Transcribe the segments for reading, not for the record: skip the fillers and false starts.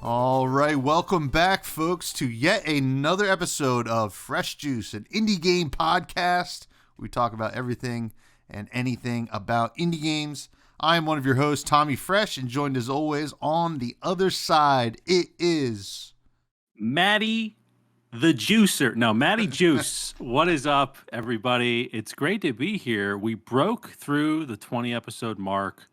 All right, welcome back, folks, to yet another episode of Fresh Juice, an indie game podcast. We talk about everything and anything about indie games. I'm one of your hosts, Tommy Fresh, and joined as always on the other side, it is Maddie the Juicer. No, Maddie Juice. What is up, everybody? It's great to be here. We broke through the 20 episode mark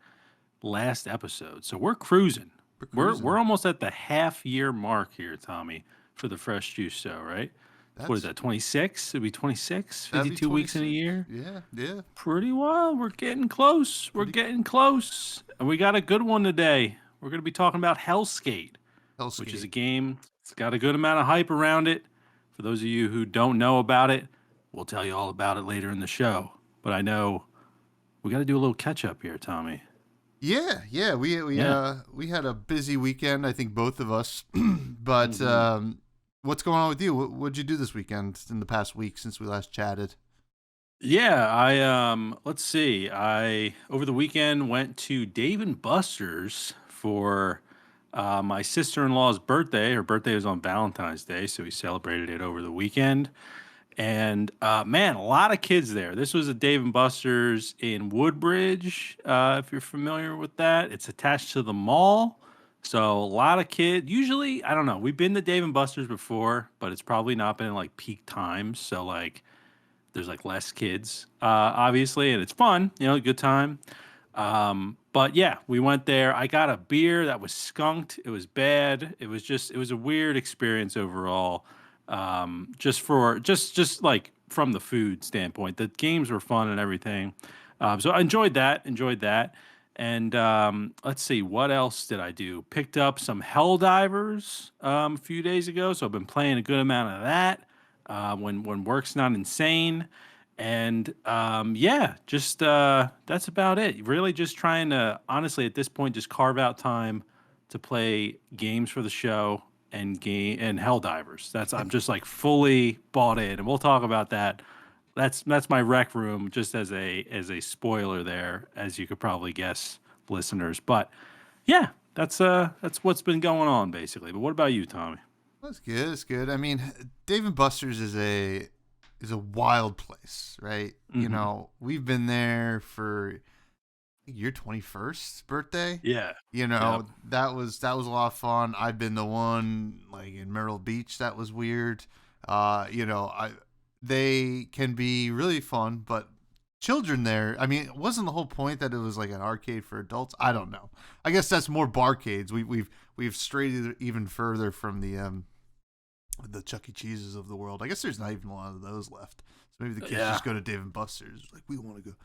last episode, so we're cruising. We're almost at the half year mark here, Tommy, for the Fresh Juice show, right? What is that, 26? It'd be 26, 52 weeks in a year. Yeah. Pretty well. We're getting close. We're getting close. And we got a good one today. We're going to be talking about Helskate, which is a game. It's got a good amount of hype around it. For those of you who don't know about it, we'll tell you all about it later in the show. But I know we got to do a little catch up here, Tommy. Yeah. We had a busy weekend, I think both of us. But what's going on with you? What'd you do this weekend in the past week since we last chatted? Yeah, I let's see. I over the weekend went to Dave and Buster's for my sister-in-law's birthday. Her birthday was on Valentine's Day, so we celebrated it over the weekend. And man, a lot of kids there. This was a Dave and Buster's in Woodbridge, if you're familiar with that. It's attached to the mall. So a lot of kids. Usually, I don't know. We've been to Dave and Buster's before, but it's probably not been like peak times. So like there's like less kids, obviously, and it's fun, good time. But yeah, we went there. I got a beer that was skunked. It was bad. It was a weird experience overall. Just like from the food standpoint, the games were fun and everything. So I enjoyed that. And let's see, what else did I do? Picked up some Helldivers a few days ago, so I've been playing a good amount of that when work's not insane. And yeah, just that's about it. Really, just trying to honestly at this point just carve out time to play games for the show and Helldivers. I'm just like fully bought in, and we'll talk about that. That's my rec room, just as a spoiler there, as you could probably guess, listeners. But yeah, that's what's been going on basically. But what about you, Tommy? That's good. That's good. I mean, Dave and Buster's is a wild place, right? Mm-hmm. You know, we've been there for your 21st birthday. Yeah. Yep. that was a lot of fun. I've been the one like in Myrtle Beach that was weird. They can be really fun, but children there, I mean, wasn't the whole point that it was like an arcade for adults? I don't know. I guess that's more barcades. We've strayed even further from the Chuck E. Cheese's of the world. I guess there's not even a lot of those left. So maybe the kids just go to Dave and Buster's. Like, we want to go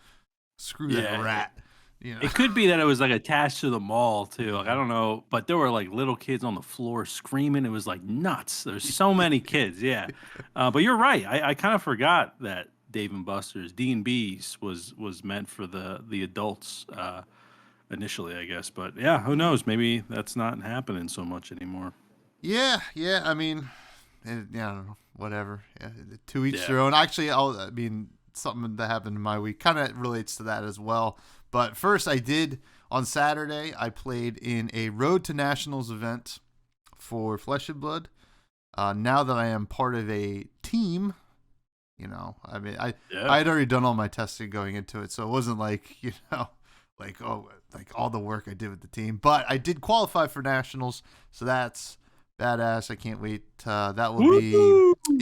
screw that rat. It could be that it was like attached to the mall too. Like I don't know, but there were like little kids on the floor screaming. It was like nuts. There's so many kids. Yeah, but you're right. I kind of forgot that Dave and Buster's D&B's was meant for the adults initially, I guess. But yeah, who knows? Maybe that's not happening so much anymore. Yeah. I mean, I don't know. Whatever. Yeah, to each their own. Actually, something that happened in my week kind of relates to that as well. But first, on Saturday, I played in a Road to Nationals event for Flesh and Blood. Now that I am part of a team, I had already done all my testing going into it, so it wasn't like, like all the work I did with the team. But I did qualify for Nationals, so that's badass. I can't wait. That will be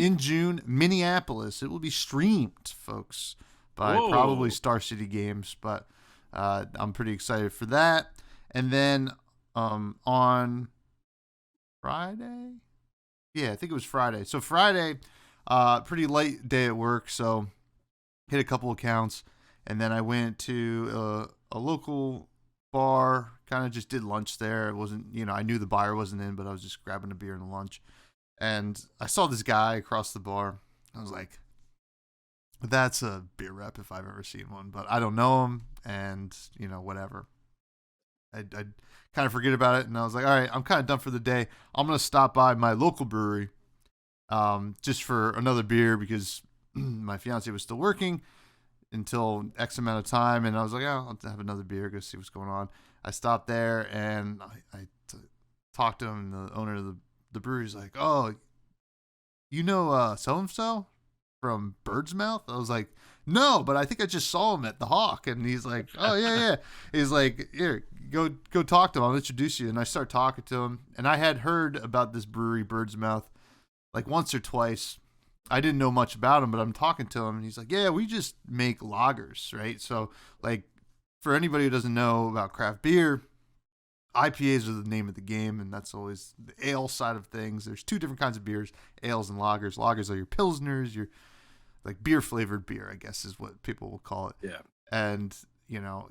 in June, Minneapolis. It will be streamed, folks, by probably Star City Games, but I'm pretty excited for that. And then on Friday, I think it was Friday. So Friday, pretty late day at work, so hit a couple accounts, and then I went to a local bar, kind of just did lunch there. It wasn't, I knew the buyer wasn't in, but I was just grabbing a beer and a lunch. And I saw this guy across the bar. I was like, that's a beer rep if I've ever seen one, but I don't know him, and whatever. I kind of forget about it, and I was like, all right, I'm kind of done for the day. I'm gonna stop by my local brewery, just for another beer because my fiance was still working until X amount of time, and I was like, oh, I'll have another beer, go see what's going on. I stopped there, and I talked to him, and the owner of the brewery's like, "Oh, you know so and so from Bird's Mouth?" I was like, "No, but I think I just saw him at the Hawk." And he's like, "Oh yeah, yeah." He's like, "Here, go talk to him. I'll introduce you." And I start talking to him, and I had heard about this brewery, Bird's Mouth, like once or twice. I didn't know much about him, but I'm talking to him, and he's like, "Yeah, we just make lagers, right?" So, like, for anybody who doesn't know about craft beer, IPAs are the name of the game, and that's always the ale side of things. There's two different kinds of beers, ales and lagers. Lagers are your pilsners, your like beer flavored beer, I guess is what people will call it. Yeah. And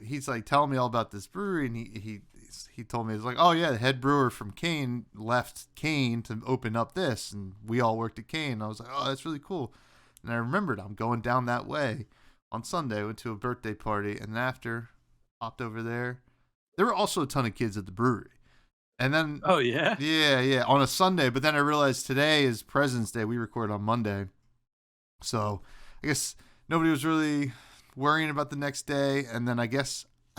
he's like telling me all about this brewery, and he told me, it's like, "Oh yeah, the head brewer from Kane left Kane to open up this, and we all worked at Kane." I was like, "Oh, that's really cool." And I remembered I'm going down that way on Sunday. Went to a birthday party, and after hopped over there. There were also a ton of kids at the brewery. And then, Oh yeah. yeah, on a Sunday. But then I realized today is President's Day. We record on Monday. So I guess nobody was really worrying about the next day. And then I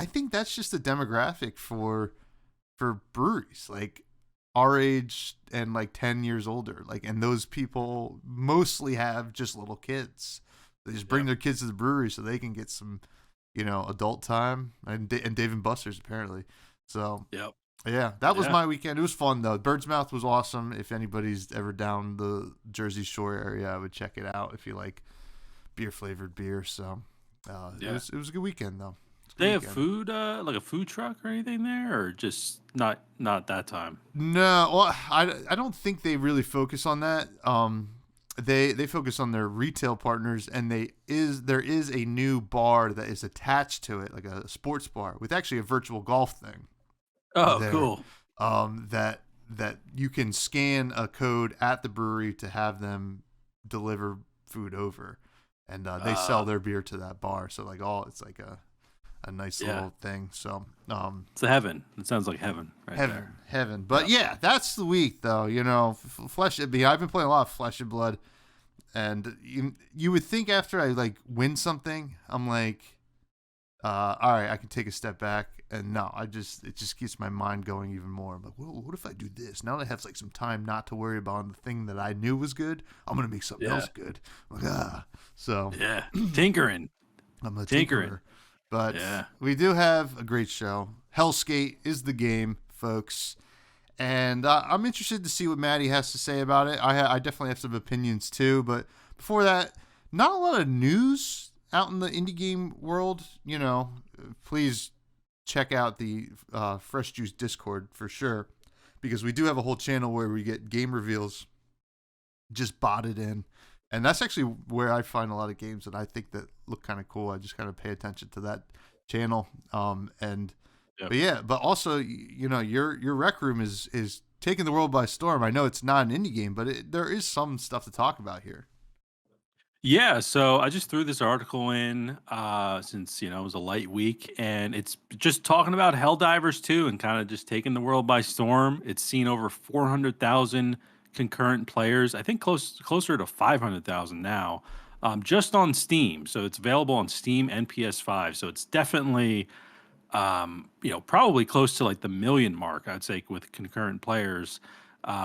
think that's just a demographic for breweries, like our age and like 10 years older. Like, and those people mostly have just little kids. They just bring their kids to the brewery so they can get some adult time, and Dave and Buster's apparently. So Yep. yeah, that was my weekend. It was fun though. Bird's Mouth was awesome. If anybody's ever down the Jersey Shore area, I would check it out if you like beer flavored beer. So it was a good weekend though. They have food, like a food truck or anything there, or just not that time. No, well, I don't think they really focus on that. They focus on their retail partners, and there is a new bar that is attached to it, like a sports bar with actually a virtual golf thing. Oh, there, cool. That you can scan a code at the brewery to have them deliver food over, and they sell their beer to that bar. So like it's like a nice little thing. So it's a heaven. It sounds like heaven, right there. Heaven. But yeah, that's the week though. Flesh and Blood. I've been playing a lot of Flesh and Blood, and you would think after I like win something, I'm like, all right, I can take a step back. And no, it just keeps my mind going even more. I'm like, well, what if I do this? Now that I have like some time not to worry about the thing that I knew was good, I'm gonna make something else good. I'm like, so tinkering. I'm a tinkerer. But we do have a great show. Helskate is the game, folks. And I'm interested to see what Maddie has to say about it. I definitely have some opinions too. But before that, not a lot of news out in the indie game world. Please check out the Fresh Juice Discord for sure. Because we do have a whole channel where we get game reveals just botted in. And that's actually where I find a lot of games that I think that look kind of cool. I just kind of pay attention to that channel. But also, your Rec Room is taking the world by storm. I know it's not an indie game, but there is some stuff to talk about here. Yeah, so I just threw this article in since it was a light week, and it's just talking about Helldivers 2 and kind of just taking the world by storm. It's seen over 400,000 concurrent players. I think closer to 500,000 now, just on Steam. So it's available on Steam and PS5. So it's definitely probably close to like the million mark, I'd say, with concurrent players.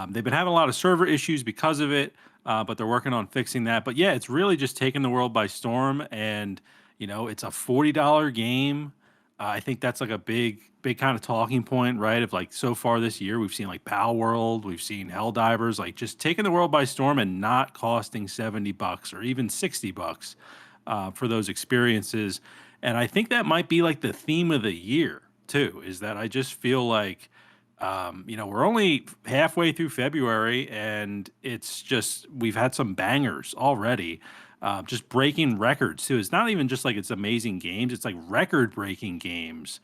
They've been having a lot of server issues because of it, but they're working on fixing that. But yeah, it's really just taking the world by storm, and it's a $40 game. I think that's like a big kind of talking point, right? Of like so far this year, we've seen like Pal World, we've seen Helldivers, like just taking the world by storm and not costing $70 or even $60 for those experiences. And I think that might be like the theme of the year too, is that I just feel like, we're only halfway through February, and it's just, we've had some bangers already, just breaking records too. It's not even just like it's amazing games, it's like record breaking games,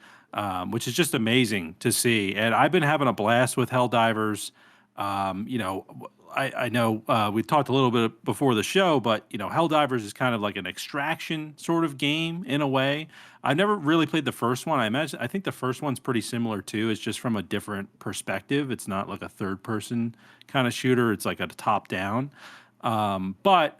which is just amazing to see. And I've been having a blast with Helldivers. I know we talked a little bit before the show, but Helldivers is kind of like an extraction sort of game in a way. I've never really played the first one. I think the first one's pretty similar too. It's just from a different perspective. It's not like a third person kind of shooter. It's like a top down. But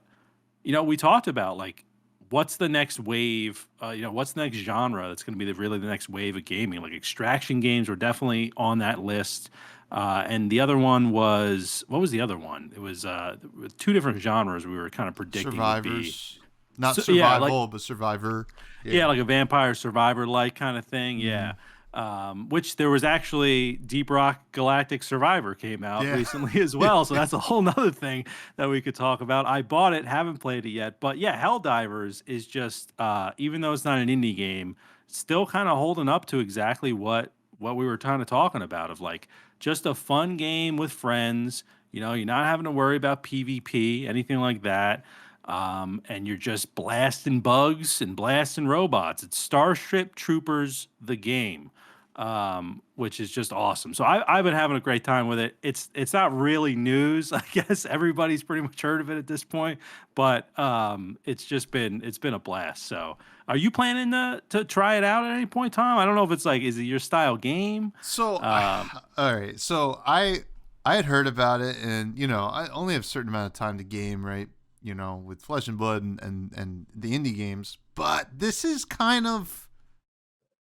we talked about like what's the next wave? What's the next genre that's going to be really the next wave of gaming? Like extraction games were definitely on that list. And the other one was, what was the other one? It was two different genres we were kind of predicting would be. Survivors, not So, yeah, like survival, but survivor. yeah, Yeah. like a vampire survivor like kind of thing. Yeah. Mm. Which there was actually Deep Rock Galactic Survivor came out Yeah. recently as well. So that's a whole nother thing that we could talk about. I bought it, haven't played it yet. But yeah, Helldivers is just even though it's not an indie game, still kind of holding up to exactly what we were kind of talking about of like just a fun game with friends. You're not having to worry about PvP, anything like that. And you're just blasting bugs and blasting robots. It's Starship Troopers, the game, which is just awesome. So I've been having a great time with it. It's not really news, I guess everybody's pretty much heard of it at this point, but it's been a blast. So are you planning to try it out at any point in time? I don't know if it's like, is it your style game? So, Um, all right. So I had heard about it, and I only have a certain amount of time to game, right? With Flesh and Blood and the indie games, but this is kind of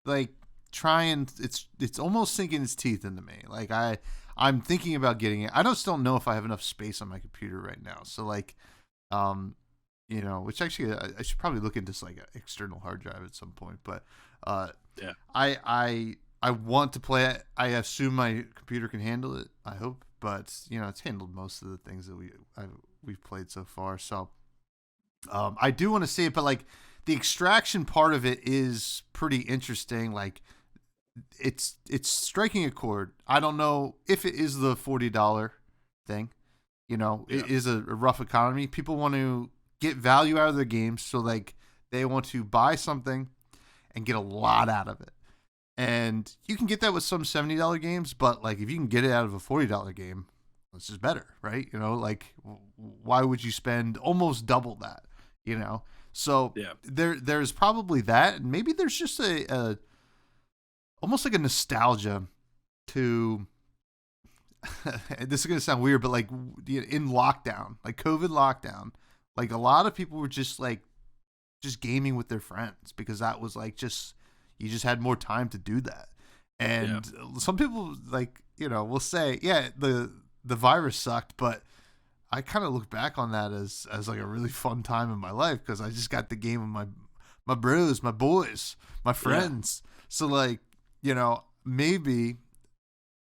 like trying. It's almost sinking its teeth into me. Like I'm thinking about getting it. I don't know if I have enough space on my computer right now. So like, um, which actually I should probably look into like an external hard drive at some point. But yeah. I want to play it. I assume my computer can handle it. I hope, but it's handled most of the things that we've played so far. So I do want to see it, but like the extraction part of it is pretty interesting. Like it's striking a chord. I don't know if it is the $40 thing. Yeah. It is a rough economy. People want to get value out of their games, so like they want to buy something and get a lot out of it. And you can get that with some $70 games, but like if you can get it out of a $40 game, this is better, right? Like why would you spend almost double that? So Yeah. there's probably that, and maybe there's just a almost like a nostalgia to. This is gonna sound weird, but like in lockdown, like COVID lockdown, like a lot of people were just gaming with their friends because that was like you just had more time to do that. And some people will say, yeah, the virus sucked, but I kind of look back on that as like a really fun time in my life because I just got the game with my bros, my boys, my friends. So like, maybe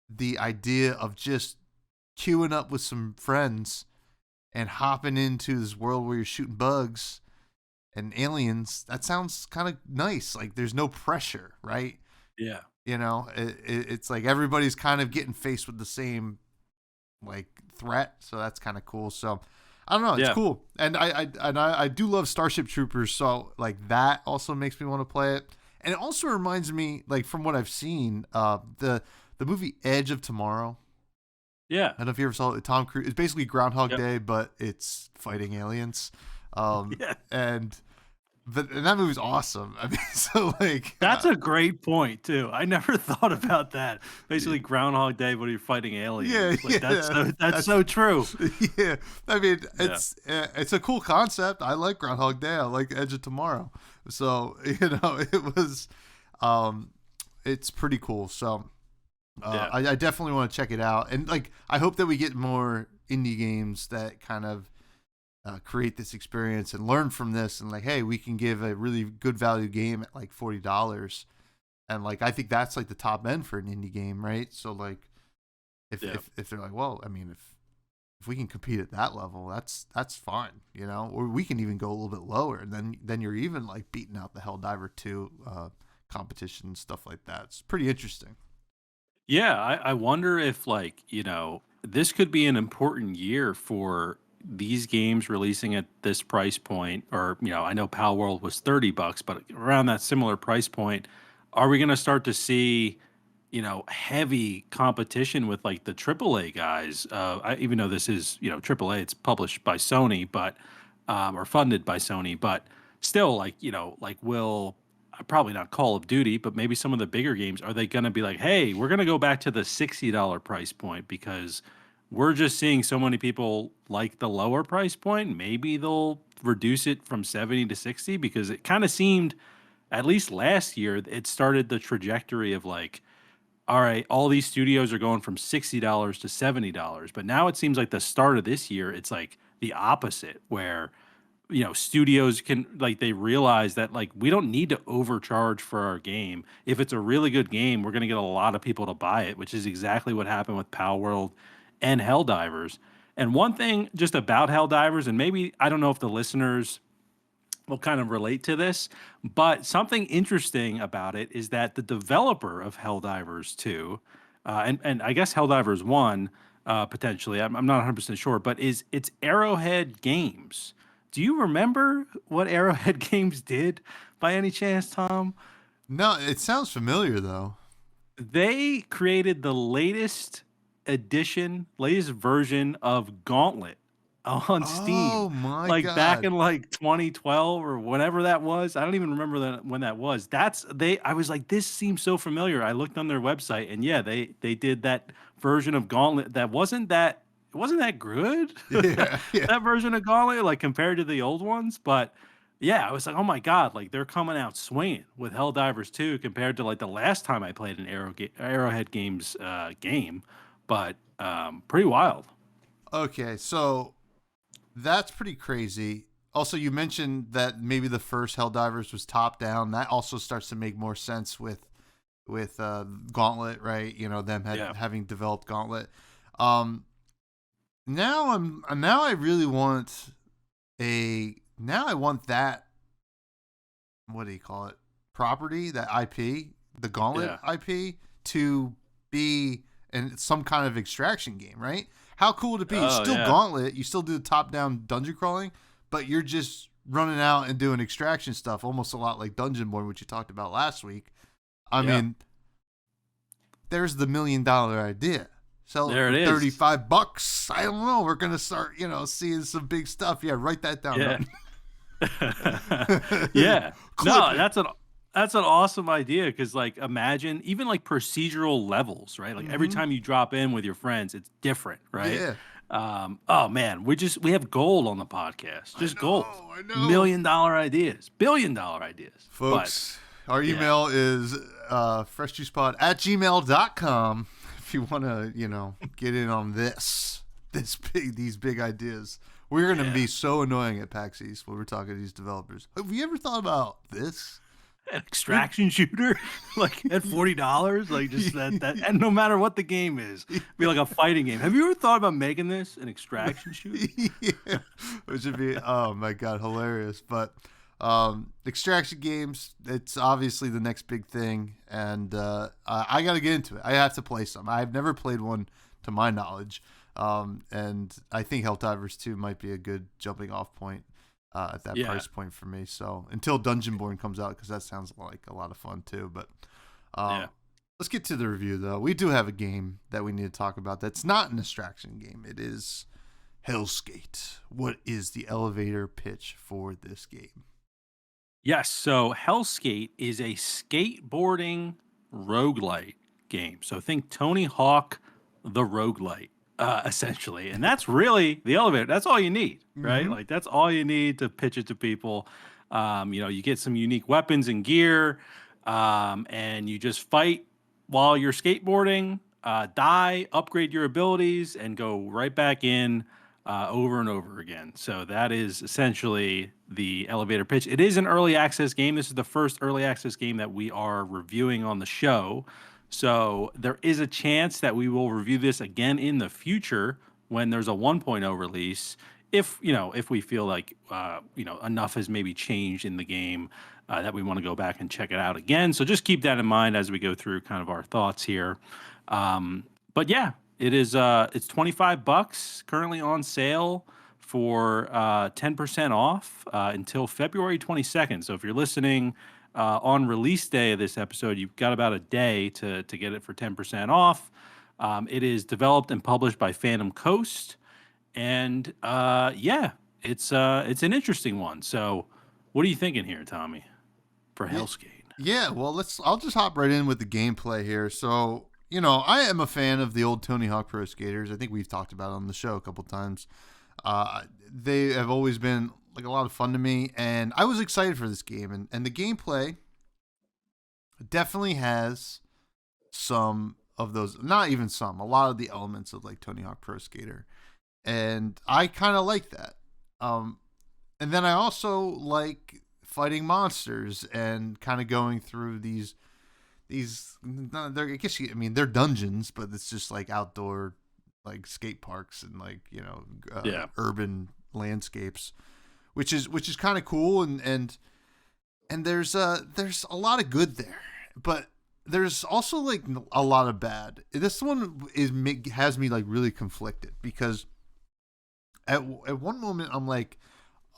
the idea of just queuing up with some friends and hopping into this world where you're shooting bugs and aliens, that sounds kind of nice. Like there's no pressure, right? Yeah. It's like everybody's kind of getting faced with the same like threat, so that's kind of cool. So I don't know, it's cool, and I do love Starship Troopers, so like that also makes me want to play it, and it also reminds me, like from what I've seen, the movie Edge of Tomorrow. Yeah. I don't know if you ever saw it. Tom Cruise. It's basically Groundhog Day, but it's fighting aliens. Yeah. And that movie's awesome. I mean, so like That's a great point too. I never thought about that. Basically, Groundhog Day, but you're fighting aliens. Yeah, That's so true. Yeah, I mean, it's a cool concept. I like Groundhog Day. I like Edge of Tomorrow. So it was, it's pretty cool. So I definitely want to check it out, and like I hope that we get more indie games that kind of create this experience and learn from this, and like, hey, we can give a really good value game at like $40, and like I think that's like the top end for an indie game, right? So like if they're like, well, I mean, if we can compete at that level, that's fine, or we can even go a little bit lower, and then you're even like beating out the Helldiver 2 competition and stuff like that. It's pretty interesting. Yeah, I wonder if this could be an important year for these games releasing at this price point, or I know Pal World was $30, but around that similar price point, are we going to start to see heavy competition with like the AAA guys? Even though this is AAA, it's published by Sony, but or funded by Sony, but still like will probably not Call of Duty, but maybe some of the bigger games, are they going to be like, hey, we're going to go back to the $60 price point because we're just seeing so many people like the lower price point. Maybe they'll reduce it from 70 to 60 because it kind of seemed, at least last year, it started the trajectory of like, all right, all these studios are going from $60 to $70. But now it seems like the start of this year, it's like the opposite, where studios can, like, they realize that, like, we don't need to overcharge for our game. If it's a really good game, we're going to get a lot of people to buy it, which is exactly what happened with Power World and Helldivers. And one thing just about Helldivers, and maybe I don't know if the listeners will kind of relate to this, but something interesting about it is that the developer of Helldivers 2, and I guess Helldivers 1, potentially, I'm not 100% sure, but it's Arrowhead Games. Do you remember what Arrowhead Games did by any chance, Tom? No, it sounds familiar though. They created the latest version of Gauntlet on Steam, Oh my like back God. in like 2012 or whenever that was. I don't even remember when that was. I was like, this seems so familiar. I looked on their website, and yeah, they did that version of Gauntlet that wasn't that it wasn't that good. Yeah, yeah. That version of Gauntlet, like compared to the old ones, but yeah, I was like, oh my god, like they're coming out swinging with Helldivers 2 compared to like the last time I played an Arrowhead Games game, but pretty wild. Okay, so that's pretty crazy. Also, you mentioned that maybe the first Helldivers was top down. That also starts to make more sense with Gauntlet, right? Them Yeah. having developed Gauntlet. Um, now I really want now I want that, what do you call it, property, that IP, the Gauntlet Yeah. IP, to be in some kind of extraction game, right? How cool would it be? It's Oh still yeah. Gauntlet, you still do the top down dungeon crawling, but you're just running out and doing extraction stuff, almost a lot like Dungeon Born, which you talked about last week. I Yeah. mean, there's the $1 million idea. Sell it There for it is. $35. I don't know. We're gonna start, seeing some big stuff. Yeah, write that down. Yeah. Rob. Yeah. Clip No, it. that's an awesome idea, because like imagine even like procedural levels, right? Like every Mm-hmm. time you drop in with your friends, it's different, right? Yeah. Oh man, we have gold on the podcast. I Just gold. know. I know. $1 million ideas, $1 billion ideas. But Folks, our yeah. email is freshjuicepod@gmail.com if you want to, get in on these big ideas. We're going to Yeah. be so annoying at PAX East when we're talking to these developers. Have you ever thought about this? An extraction shooter, like at $40, like just that, and no matter what the game is, be like a fighting game. Have you ever thought about making this an extraction shooter? Yeah, which would be, oh my God, hilarious. But extraction games, it's obviously the next big thing, and I got to get into it. I have to play some. I've never played one to my knowledge, and I think Helldivers 2 might be a good jumping off point at that Yeah. price point for me. So until Dungeon Born comes out, because that sounds like a lot of fun too. But Yeah. let's get to the review, though. We do have a game that we need to talk about that's not an extraction game. It is Helskate. What is the elevator pitch for this game? Yes, so Helskate is a skateboarding roguelite game. So think Tony Hawk, the roguelite, essentially. And that's really the elevator. That's all you need, right? Mhm. Like that's all you need to pitch it to people. You get some unique weapons and gear, and you just fight while you're skateboarding, die, upgrade your abilities, and go right back in over and over again. So that is essentially the elevator pitch. It is an early access game. This is the first early access game that we are reviewing on the show. So there is a chance that we will review this again in the future when there's a 1.0 release. If we feel like enough has maybe changed in the game that we want to go back and check it out again. So just keep that in mind as we go through kind of our thoughts here. But yeah, it is. It's $25 currently on sale for 10% off until February 22nd. So if you're listening on release day of this episode, you've got about a day to get it for 10% off. It is developed and published by Phantom Coast, and yeah, it's an interesting one. So, what are you thinking here, Tommy, for Helskate? Yeah, well, I'll just hop right in with the gameplay here. So I am a fan of the old Tony Hawk Pro Skaters. I think we've talked about it on the show a couple times. They have always been like a lot of fun to me, and I was excited for this game. And the gameplay definitely has some of those, not even some, a lot of the elements of like Tony Hawk Pro Skater, and I kind of like that. Um, and then I also like fighting monsters and kind of going through these. I guess I mean they're dungeons, but it's just like outdoor like skate parks and like Yeah. urban landscapes, which is kind of cool and there's a lot of good there, but there's also like a lot of bad. This one has me like really conflicted because at one moment I'm like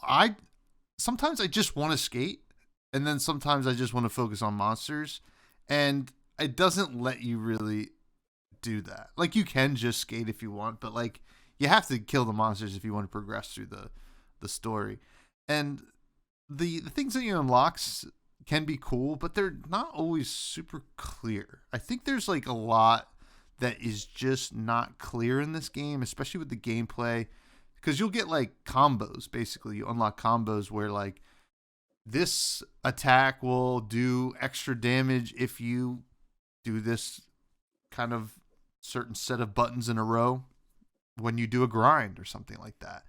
I sometimes I just want to skate, and then sometimes I just want to focus on monsters, and it doesn't let you really do that. Like you can just skate if you want, but like you have to kill the monsters if you want to progress through the story. And the things that you unlocks can be cool, but they're not always super clear. I think there's like a lot that is just not clear in this game, especially with the gameplay, because you'll get like combos. Basically, you unlock combos where like this attack will do extra damage if you do this kind of certain set of buttons in a row when you do a grind or something like that.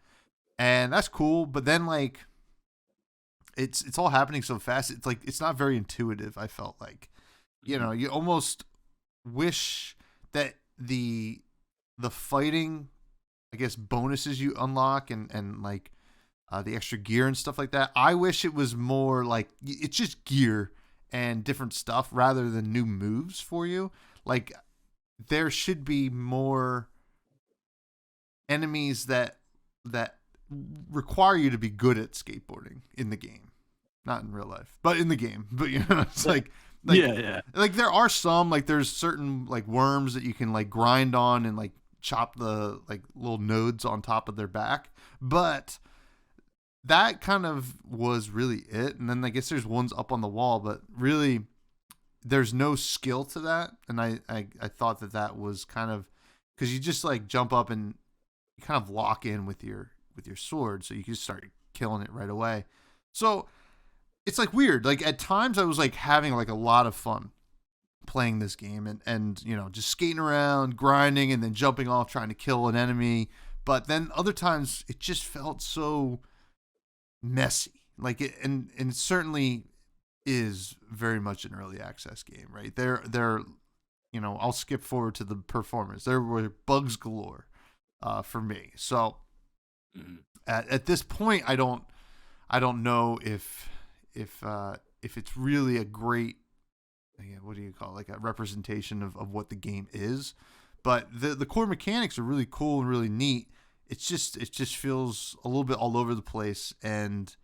And that's cool, but then like it's all happening so fast. It's like it's not very intuitive, I felt like. You almost wish that the fighting, I guess, bonuses you unlock and like the extra gear and stuff like that. I wish it was more like it's just gear and different stuff rather than new moves for you. Like there should be more enemies that require you to be good at skateboarding in the game, not in real life, but in the game. But it's like Yeah. like there are some like there's certain like worms that you can like grind on and like chop the like little nodes on top of their back, but that kind of was really it. And then I guess there's ones up on the wall, but really there's no skill to that. And I thought that was kind of because you just like jump up and you kind of lock in with your sword, so you can start killing it right away. So it's like weird. Like at times I was like having like a lot of fun playing this game and just skating around, grinding, and then jumping off trying to kill an enemy. But then other times it just felt so messy. Like and it certainly is very much an early access game, right? They're I'll skip forward to the performance. There were bugs galore for me. So at this point, I don't know if it's really a great, what do you call it, like a representation of what the game is. But the core mechanics are really cool and really neat. It just feels a little bit all over the place and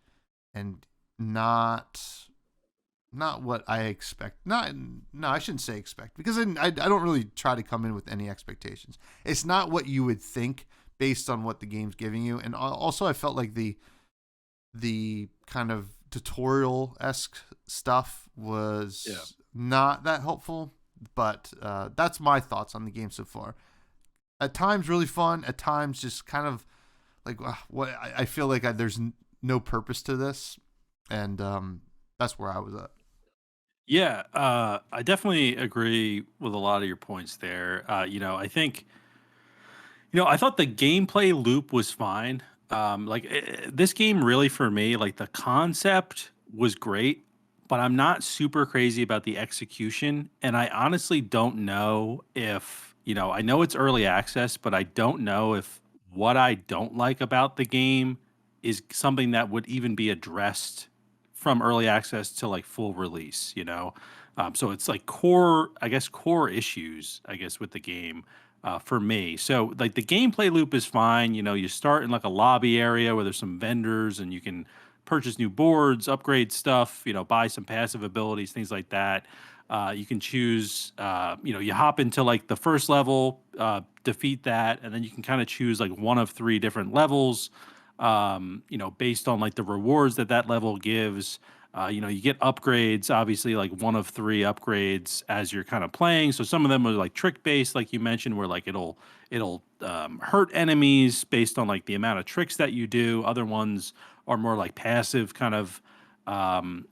not what I expect. Not no, I shouldn't say expect, because I don't really try to come in with any expectations. It's not what you would think based on what the game's giving you. And also I felt like the kind of tutorial-esque stuff was not that helpful, but that's my thoughts on the game so far. At times really fun, at times just kind of like what I feel like there's no purpose to this, and that's where I was at. Yeah, I definitely agree with a lot of your points there. I think, I thought the gameplay loop was fine. This game really for me, like the concept was great, but I'm not super crazy about the execution. And I honestly don't know if, I know it's early access, but I don't know if what I don't like about the game is something that would even be addressed from early access to like full release. So it's like core issues, I guess, with the game for me. So like the gameplay loop is fine. You start in like a lobby area where there's some vendors and you can purchase new boards, upgrade stuff, buy some passive abilities, things like that. You can choose, you hop into like the first level, defeat that, and then you can kind of choose like one of three different levels, based on like the rewards that level gives. You get upgrades, obviously, like one of three upgrades as you're kind of playing. So some of them are like trick based, like you mentioned, where like it'll hurt enemies based on like the amount of tricks that you do. Other ones are more like passive kind of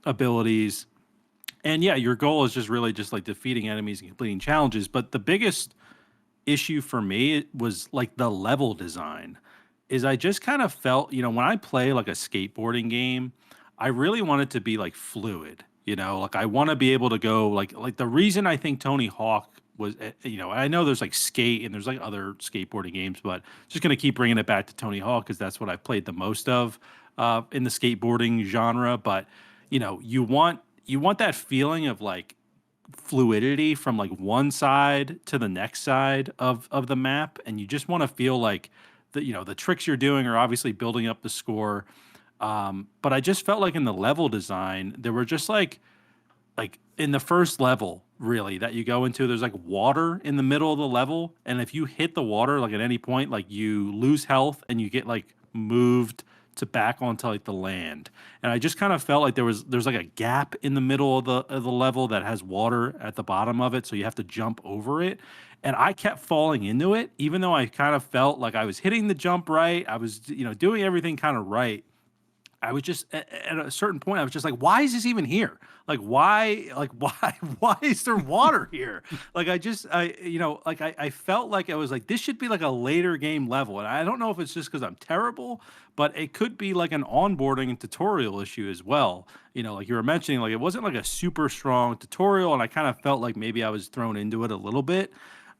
abilities. And yeah, your goal is just really just like defeating enemies and completing challenges. But the biggest issue for me was like the level design. Is I just kind of felt, when I play like a skateboarding game, I really want it to be like fluid. Like I want to be able to go like the reason I think Tony Hawk was, I know there's like skate and there's like other skateboarding games, but just gonna keep bringing it back to Tony Hawk because that's what I've played the most of in the skateboarding genre. But you want that feeling of like fluidity from like one side to the next side of the map, and you just want to feel like the tricks you're doing are obviously building up the score. But I just felt like in the level design there were just like in the first level really that you go into, there's like water in the middle of the level, and if you hit the water like at any point, like you lose health and you get like moved to back onto like the land. And I just kind of felt like there's like a gap in the middle of the level that has water at the bottom of it, so you have to jump over it. And I kept falling into it even though I kind of felt like I was hitting the jump right. I was doing everything kind of right. I was just at a certain point, I was just like, why is this even here? Why is there water here? Like, I felt like I was like, this should be like a later game level. And I don't know if it's just because I'm terrible, but it could be like an onboarding and tutorial issue as well. Like you were mentioning, like it wasn't like a super strong tutorial. And I kind of felt like maybe I was thrown into it a little bit.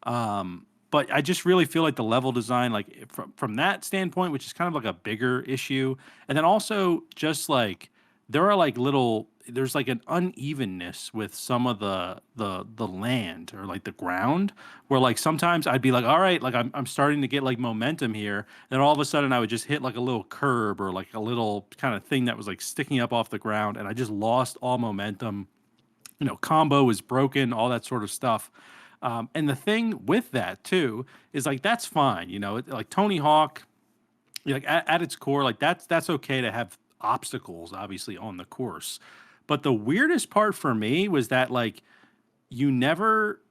But I just really feel like the level design, like from that standpoint, which is kind of like a bigger issue, and then also just like there are like there's like an unevenness with some of the land or like the ground, where like sometimes I'd be like, all right, like I'm starting to get like momentum here, and all of a sudden I would just hit like a little curb or like a little kind of thing that was like sticking up off the ground, and I just lost all momentum. Combo was broken, all that sort of stuff. And the thing with that too is like that's fine, like Tony Hawk, like at its core, like that's okay to have obstacles obviously on the course. But the weirdest part for me was that like you never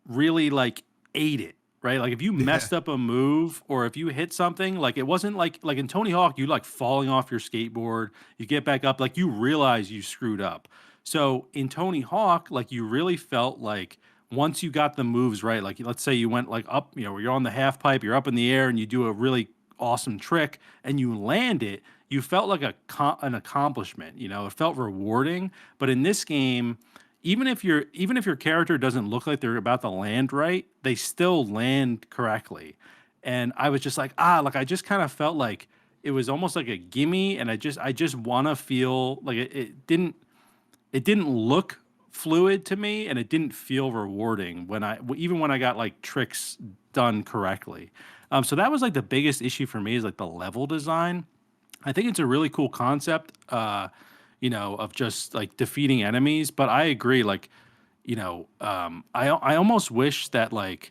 really like ate it, right? Like if you Yeah. messed up a move or if you hit something, like it wasn't like in Tony Hawk, you like falling off your skateboard, you get back up, like you realize you screwed up. So in Tony Hawk, like you really felt like once you got the moves right, like let's say you went like up, you're on the half pipe, you're up in the air and you do a really awesome trick and you land it, you felt like an accomplishment, it felt rewarding. But in this game, even if your character doesn't look like they're about to land right, they still land correctly. And I was just like, like I just kind of felt like it was almost like a gimme, and I just want to feel like it didn't look fluid to me, and it didn't feel rewarding even when I got like tricks done correctly. So that was like the biggest issue for me is like the level design. I think it's a really cool concept, of just like defeating enemies. But I agree, like, I almost wish that like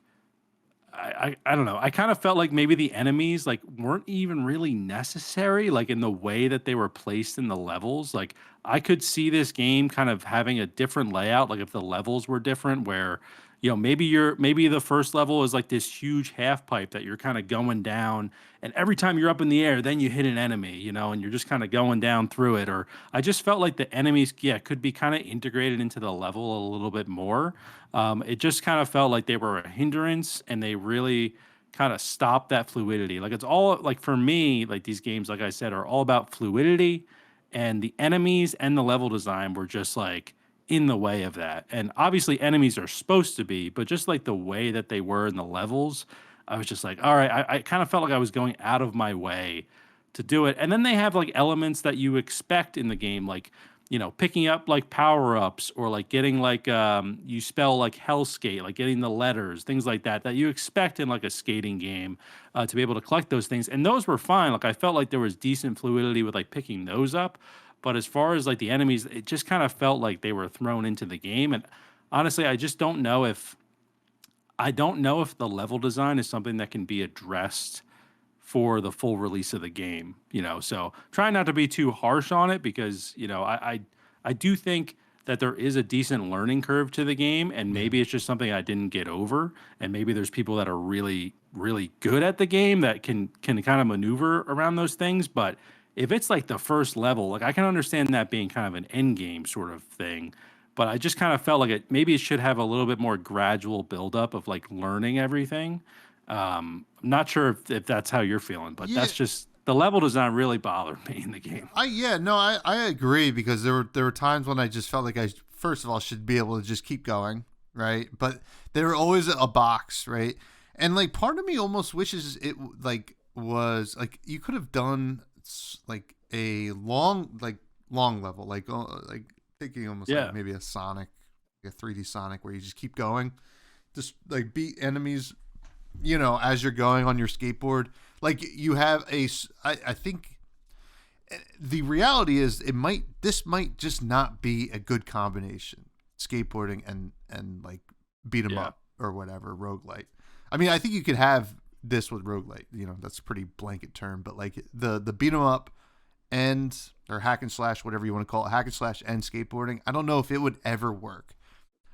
I don't know. I kind of felt like maybe the enemies like weren't even really necessary, like in the way that they were placed in the levels. Like I could see this game kind of having a different layout, like if the levels were different, where maybe the first level is like this huge half pipe that you're kind of going down, and every time you're up in the air, then you hit an enemy, and you're just kind of going down through it. Or I just felt like the enemies, yeah, could be kind of integrated into the level a little bit more. It just kind of felt like they were a hindrance, and they really kind of stopped that fluidity. Like it's all like for me, like these games, like I said, are all about fluidity, and the enemies and the level design were just like in the way of that. And obviously, enemies are supposed to be, but just like the way that they were in the levels, I was just like, all right, I kind of felt like I was going out of my way to do it. And then they have like elements that you expect in the game, like picking up like power ups or like getting like you spell like Helskate, like getting the letters, things like that you expect in like a skating game to be able to collect those things. And those were fine. Like I felt like there was decent fluidity with like picking those up. But as far as like the enemies, it just kind of felt like they were thrown into the game. And honestly, I don't know if the level design is something that can be addressed for the full release of the game. So try not to be too harsh on it because I do think that there is a decent learning curve to the game, and Yeah. maybe it's just something I didn't get over, and maybe there's people that are really good at the game that can kind of maneuver around those things. But if it's like the first level, like I can understand that being kind of an end game sort of thing. But I just kind of felt like it should have a little bit more gradual buildup of like learning everything. I'm not sure if that's how you're feeling, but Yeah. that's just the level does not really bother me in the game. I agree because there were times when I just felt like I first of all should be able to just keep going, right? But there were always a box, right? And like part of me almost wishes it like was like you could have done like a long level like thinking almost like Yeah. maybe a Sonic, like a 3D Sonic where you just keep going, just like beat enemies, as you're going on your skateboard. Like you have I think the reality is this might just not be a good combination, skateboarding and like beat 'em Yeah. up or whatever, roguelite. I mean, I think you could have this with roguelite, that's a pretty blanket term, but like the beat 'em up and or hack and slash, whatever you want to call it, hack and slash and skateboarding, I don't know if it would ever work.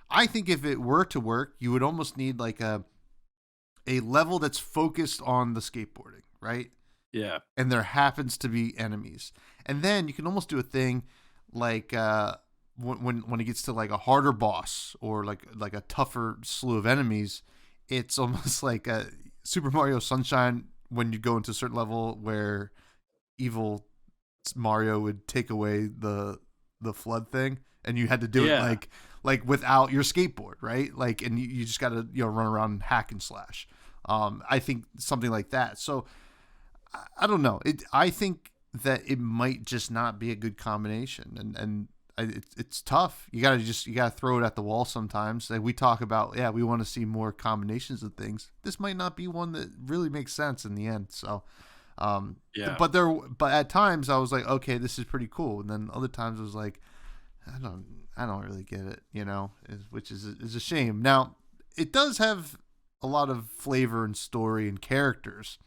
I think if it were to work, you would almost need like a level that's focused on the skateboarding, right? Yeah. And there happens to be enemies. And then you can almost do a thing like when it gets to like a harder boss or like a tougher slew of enemies, it's almost like a Super Mario Sunshine when you go into a certain level where evil Mario would take away the flood thing, and you had to do it Yeah. like without your skateboard, right? Like, and you just got to run around and hack and slash. I think something like that. So I don't know. I think that it might just not be a good combination, and it's tough. You gotta throw it at the wall sometimes. Like we talk about, yeah, we want to see more combinations of things. This might not be one that really makes sense in the end. So, Yeah. but at times I was like, okay, this is pretty cool, and then other times I was like, I don't really get it, which is a shame. Now, it does have a lot of flavor and story and characters.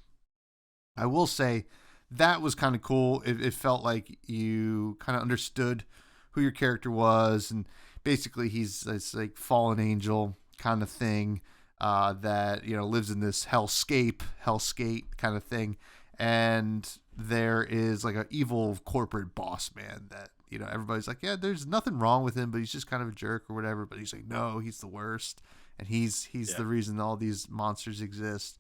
I will say that was kind of cool. It felt like you kind of understood who your character was, and basically he's this like fallen angel kind of thing that lives in this hellscape kind of thing, and there is like an evil corporate boss man that everybody's like, yeah, there's nothing wrong with him, but he's just kind of a jerk or whatever. But he's like, no, he's the worst, and he's Yeah. the reason all these monsters exist.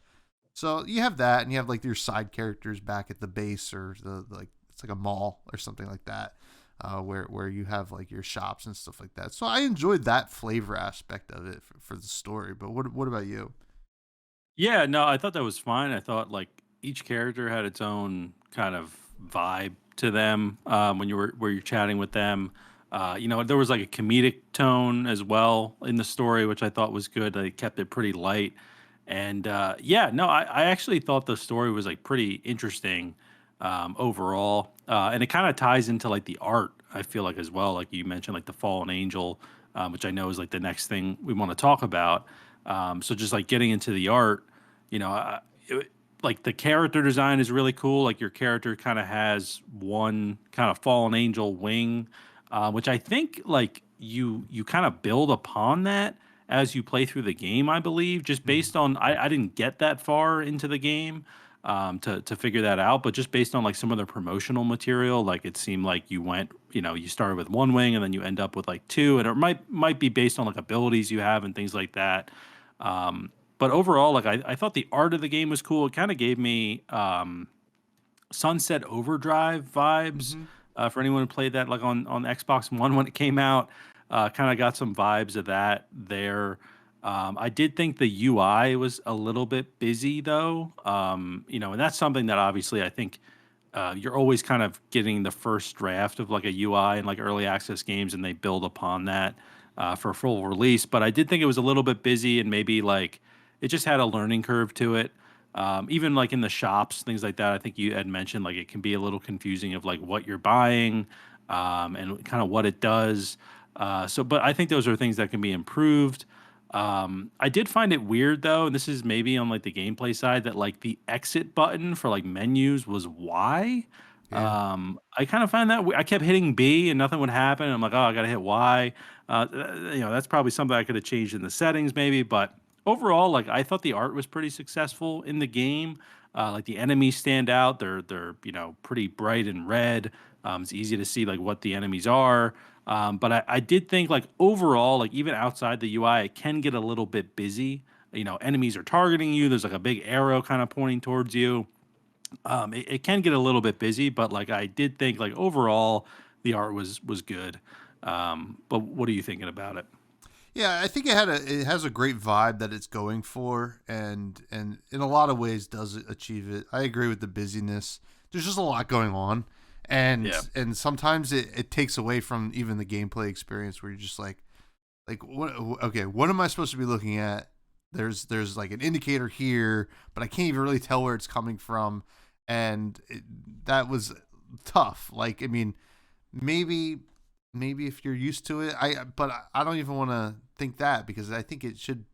So you have that, and you have like your side characters back at the base, or the like it's like a mall or something like that, where you have like your shops and stuff like that. So I enjoyed that flavor aspect of it for the story. But what about you? Yeah, no, I thought that was fine. I thought like each character had its own kind of vibe to them when you're chatting with them. There was like a comedic tone as well in the story, which I thought was good. They kept it pretty light, and yeah, no, I actually thought the story was like pretty interesting overall, and it kind of ties into like the art. I feel like as well, like you mentioned, like the fallen angel, which I know is like the next thing we want to talk about. So just like getting into the art, you know, like the character design is really cool. Like your character kind of has one kind of fallen angel wing, which I think like you kind of build upon that as you play through the game. I believe just Mhm. based on I didn't get that far into the game to figure that out, but just based on like some of the promotional material, like it seemed like you started with one wing and then you end up with like two, and it might be based on like abilities you have and things like that. But overall, like I thought the art of the game was cool. It kind of gave me Sunset Overdrive vibes. Mhm. For anyone who played that like on Xbox One when it came out, kind of got some vibes of that there. I did think the UI was a little bit busy though, and that's something that obviously I think you're always kind of getting the first draft of like a UI and like early access games, and they build upon that for full release. But I did think it was a little bit busy, and maybe like it just had a learning curve to it. Even like in the shops, things like that. I think you had mentioned like it can be a little confusing of like what you're buying and kind of what it does. But I think those are things that can be improved. I did find it weird though, and this is maybe on like the gameplay side, that like the exit button for like menus was Y. Yeah. I kind of find that I kept hitting B and nothing would happen. I'm like, oh, I gotta hit Y. That's probably something I could have changed in the settings, maybe. But overall, like I thought the art was pretty successful in the game. Like the enemies stand out. They're pretty bright and red. It's easy to see like what the enemies are. But I did think like overall, like even outside the UI, it can get a little bit busy. Enemies are targeting you. There's like a big arrow kind of pointing towards you. It can get a little bit busy, but like I did think like overall the art was good. But what are you thinking about it? Yeah, I think it has a great vibe that it's going for, and in a lot of ways does achieve it. I agree with the busyness. There's just a lot going on, and Yeah. and sometimes it takes away from even the gameplay experience where you're just like what okay, what am I supposed to be looking at? There's like an indicator here, but I can't even really tell where it's coming from, and that was tough. Like I mean, maybe if you're used to it, I don't even want to think that because I think it should.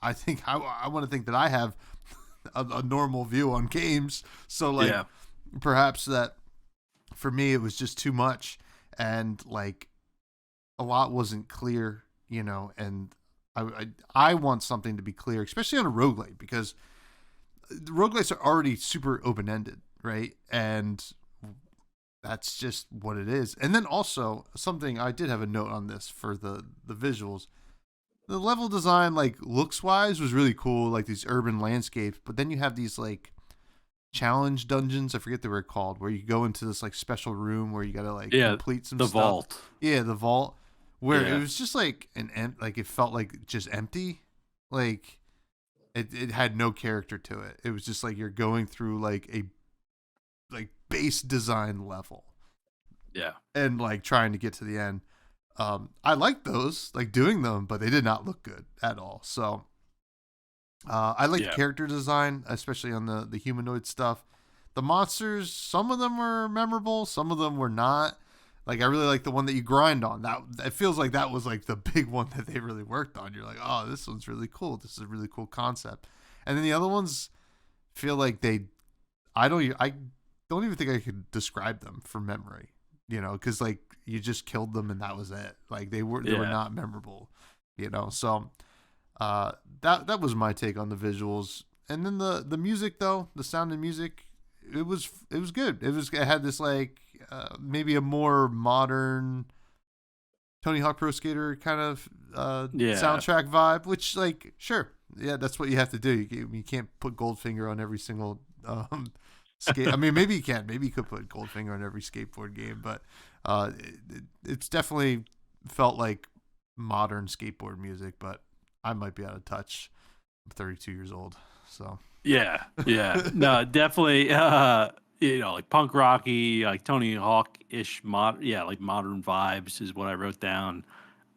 I think I want to think that I have a normal view on games. So like Yeah. perhaps that for me it was just too much, and like a lot wasn't clear, and I want something to be clear, especially on a roguelite, because the roguelites are already super open ended, right? And that's just what it is. And then also something I did have a note on this for the visuals. The level design, like looks wise, was really cool, like these urban landscapes. But then you have these like challenge dungeons. I forget they were called, where you go into this like special room where you gotta like Yeah. complete some The stuff. vault. Yeah, the vault, where it Yeah. was just like like it felt like just empty, like it had no character to it. It was just like you're going through like a like base design level Yeah. and like trying to get to the end. I liked those, like doing them, but they did not look good at all. So I like the Yeah. character design, especially on the humanoid stuff. The monsters, some of them were memorable, some of them were not. Like I really like the one that you grind on. That it feels like that was like the big one that they really worked on. You're like, oh, this one's really cool. This is a really cool concept. And then the other ones feel like I don't even think I could describe them from memory. Because like you just killed them and that was it. Like they were Yeah. not memorable. So that was my take on the visuals. And then the music though, the sound and music, it was good. It had this like maybe a more modern Tony Hawk Pro Skater kind of Yeah. soundtrack vibe, which like sure, yeah, that's what you have to do. You can't put Goldfinger on every single skate. I mean, maybe you can. Maybe you could put Goldfinger on every skateboard game, but it's definitely felt like modern skateboard music. But I might be out of touch. I'm 32 years old, so Yeah. Yeah. No, definitely like punk rocky, like Tony Hawk ish like modern vibes is what I wrote down.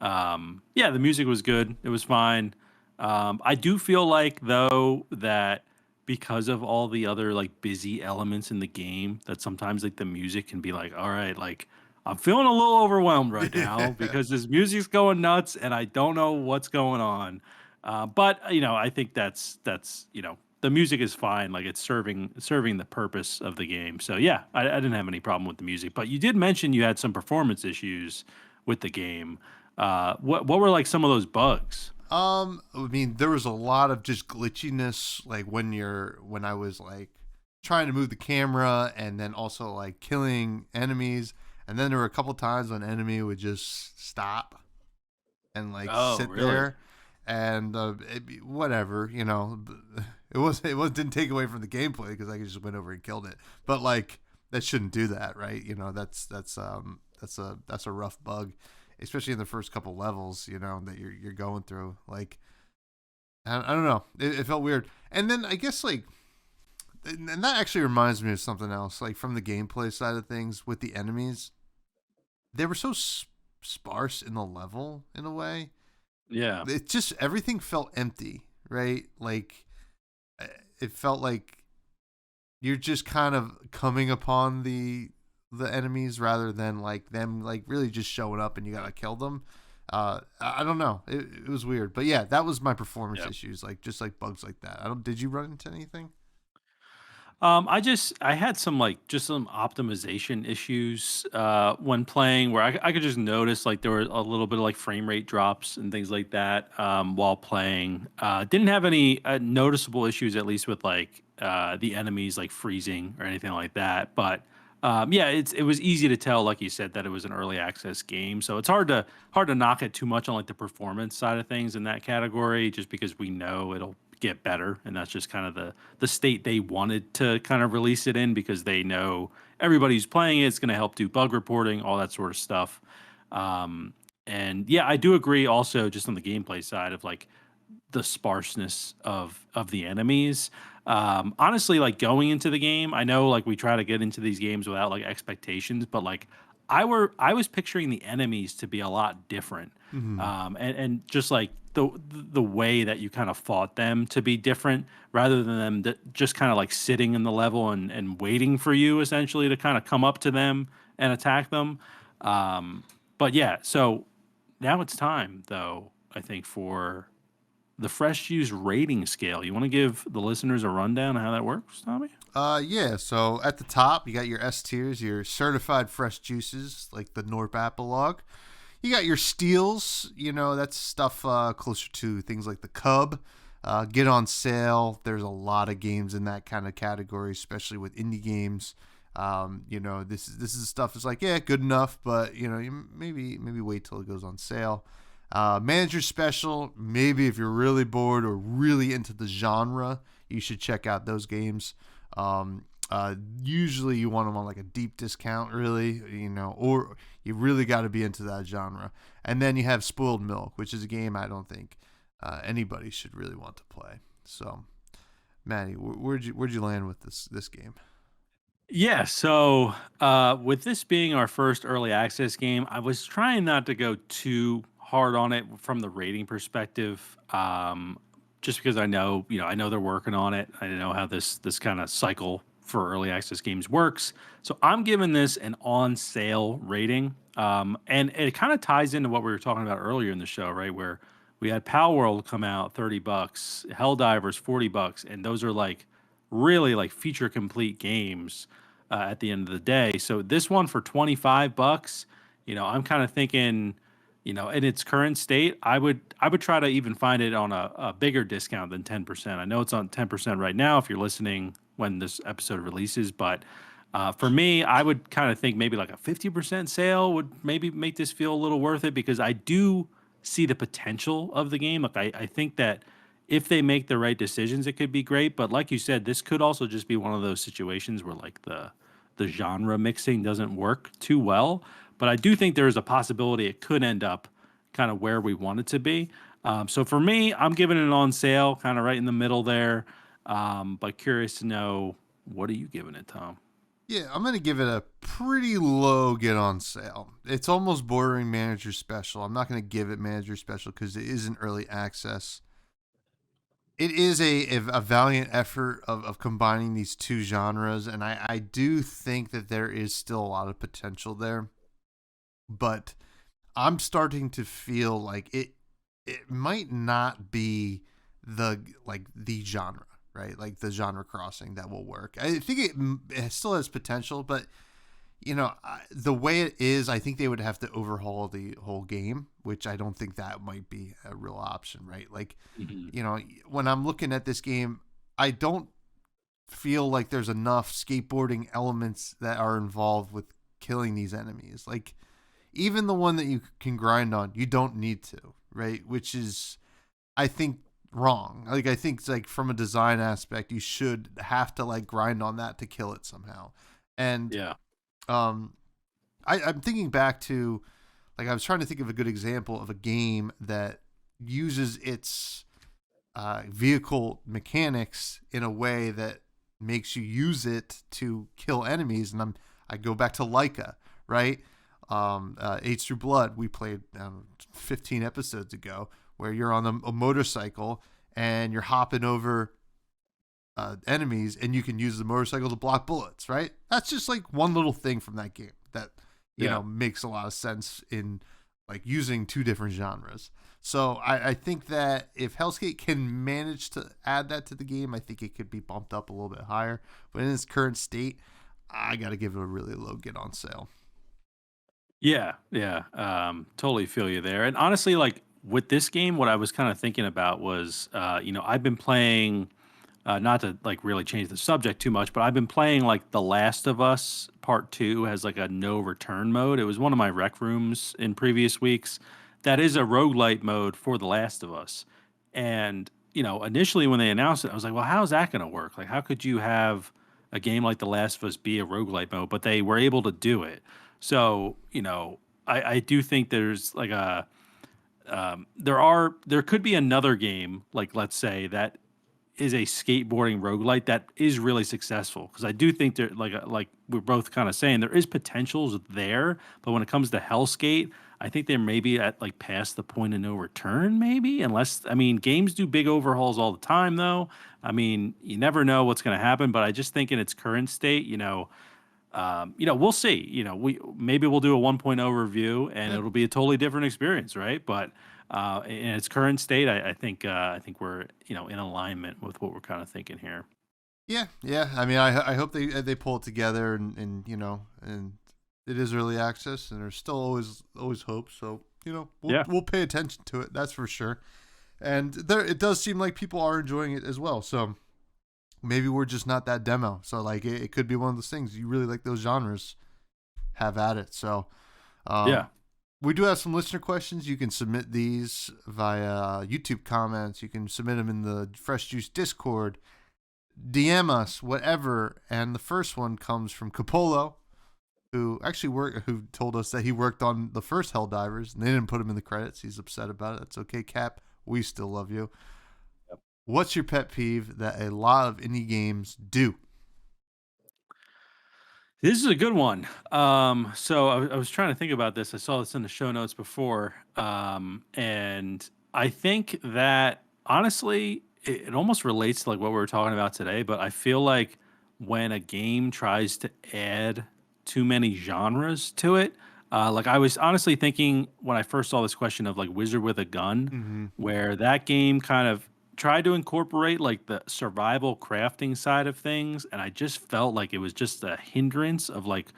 Yeah, the music was good. It was fine. I do feel like though that because of all the other like busy elements in the game, that sometimes like the music can be like, all right, like I'm feeling a little overwhelmed right now yeah, because this music's going nuts and I don't know what's going on. But I think that's the music is fine. Like it's serving the purpose of the game. So yeah, I didn't have any problem with the music. But you did mention you had some performance issues with the game. What were like some of those bugs? I mean, there was a lot of just glitchiness, like when I was like trying to move the camera and then also like killing enemies, and then there were a couple times when an enemy would just stop and like Oh, sit really? there, and whatever, it didn't take away from the gameplay because I just went over and killed it, but like that shouldn't do that, right? That's a rough bug, especially in the first couple levels, that you're going through. Like I don't know, it felt weird, and then I guess like, and that actually reminds me of something else, like from the gameplay side of things with the enemies, they were so sparse in the level in a way. Yeah. It just everything felt empty, right? Like uh, it felt like you're just kind of coming upon the enemies rather than like them like really just showing up and you gotta kill them. I don't know. It was weird, but yeah, that was my performance Yeah. issues, like just like bugs like that. I don't. Did you run into anything? I had some like just some optimization issues when playing where I could just notice like there were a little bit of like frame rate drops and things like that while playing. Didn't have any noticeable issues, at least with like the enemies like freezing or anything like that. But yeah, it was easy to tell, like you said, that it was an early access game. So it's hard to knock it too much on like the performance side of things in that category, just because we know it'll get better, and that's just kind of the state they wanted to kind of release it in, because they know everybody who's playing it's going to help do bug reporting, all that sort of stuff. Um, and yeah, I do agree also just on the gameplay side of like the sparseness of the enemies. Honestly, like going into the game, I know like we try to get into these games without like expectations, but like I was picturing the enemies to be a lot different, Hmm. and just like the way that you kind of fought them to be different, rather than them just kind of like sitting in the level and waiting for you essentially to kind of come up to them and attack them. Um, but yeah, so now it's time though, I think, for the fresh juice rating scale. You want to give the listeners a rundown of how that works, Tommy? Yeah. So at the top, you got your S tiers, your certified fresh juices, like the Norp Apple log. You got your steals, that's stuff closer to things like the Cub. Get on sale. There's a lot of games in that kind of category, especially with indie games. This is stuff that's like, yeah, good enough, but maybe wait till it goes on sale. Manager special, maybe if you're really bored or really into the genre, you should check out those games. Usually you want them on like a deep discount, really, or you really got to be into that genre. And then you have Spoiled Milk, which is a game I don't think anybody should really want to play. So, Maddie, where'd you land with this game? Yeah, so with this being our first early access game, I was trying not to go too hard on it from the rating perspective, just because I know they're working on it. I know how this kind of cycle for early access games works. So I'm giving this an on sale rating, and it kind of ties into what we were talking about earlier in the show, right? Where we had Pal World come out $30, Helldivers $40, and those are like really like feature complete games at the end of the day. So this one for $25, I'm kind of thinking, in its current state, I would try to even find it on a bigger discount than 10%. I know it's on 10% right now if you're listening when this episode releases, but for me, I would kind of think maybe like a 50% sale would maybe make this feel a little worth it, because I do see the potential of the game. Like I think that if they make the right decisions, it could be great. But like you said, this could also just be one of those situations where like the genre mixing doesn't work too well. But I do think there is a possibility it could end up kind of where we want it to be. So for me, I'm giving it on sale, kind of right in the middle there. But curious to know, what are you giving it, Tom? Yeah, I'm going to give it a pretty low get on sale. It's almost bordering manager special. I'm not going to give it manager special because it isn't early access. It is a valiant effort of combining these two genres, and I do think that there is still a lot of potential there. But I'm starting to feel like it might not be the genre, right? Like the genre crossing that will work. I think it still has potential, but the way it is, I think they would have to overhaul the whole game, which I don't think that might be a real option, right? Like, Mhm. when I'm looking at this game, I don't feel like there's enough skateboarding elements that are involved with killing these enemies. Like, even the one that you can grind on, you don't need to, right? Which is, I think, wrong. Like, I think it's like from a design aspect, you should have to like grind on that to kill it somehow. And Yeah. um, I'm thinking back to, like, I was trying to think of a good example of a game that uses its vehicle mechanics in a way that makes you use it to kill enemies, and I go back to Leica, right? H through Blood we played 15 episodes ago, where you're on a motorcycle and you're hopping over enemies, and you can use the motorcycle to block bullets, right? That's just like one little thing from that game that Yeah. makes a lot of sense in like using two different genres. So I think that if Hellskate can manage to add that to the game, I think it could be bumped up a little bit higher. But in its current state, I got to give it a really low get on sale. Yeah, yeah, totally feel you there. And honestly, like with this game, what I was kind of thinking about was, I've been playing, not to like really change the subject too much, but I've been playing like The Last of Us Part Two has like a no return mode. It was one of my rec rooms in previous weeks. That is a roguelite mode for The Last of Us. And, initially when they announced it, I was like, well, how's that going to work? Like, how could you have a game like The Last of Us be a roguelite mode? But they were able to do it. So, I do think there's like there could be another game, like let's say, that is a skateboarding roguelite that is really successful, because I do think there, like we're both kind of saying, there is potentials there, but when it comes to Hellskate, I think they're maybe at like past the point of no return, maybe, unless, I mean, games do big overhauls all the time though. I mean, you never know what's going to happen, but I just think in its current state, we'll see. We maybe we'll do a 1.0 review, and Yeah. it'll be a totally different experience, right? But in its current state, I think we're in alignment with what we're kind of thinking here. Yeah, yeah. I mean, I hope they pull it together, and and it is early access, and there's still always hope. So we'll Yeah, we'll pay attention to it. That's for sure. And there, it does seem like people are enjoying it as well. So maybe we're just not that demo. So like it could be one of those things. You really like those genres, have at it. So yeah. um, we do have some listener questions. You can submit these via YouTube comments. You can submit them in the Fresh Juice Discord. DM us, whatever. And the first one comes from Capolo, who told us that he worked on the first Helldivers, and they didn't put him in the credits. He's upset about it. That's okay, Cap. We still love you. What's your pet peeve that a lot of indie games do? This is a good one. So I was trying to think about this. I saw this in the show notes before, and I think that honestly, it almost relates to like what we were talking about today. But I feel like when a game tries to add too many genres to it, like I was honestly thinking when I first saw this question of like Wizard with a Gun, Mm-hmm. where that game kind of tried to incorporate like the survival crafting side of things, and I just felt like it was just a hindrance of like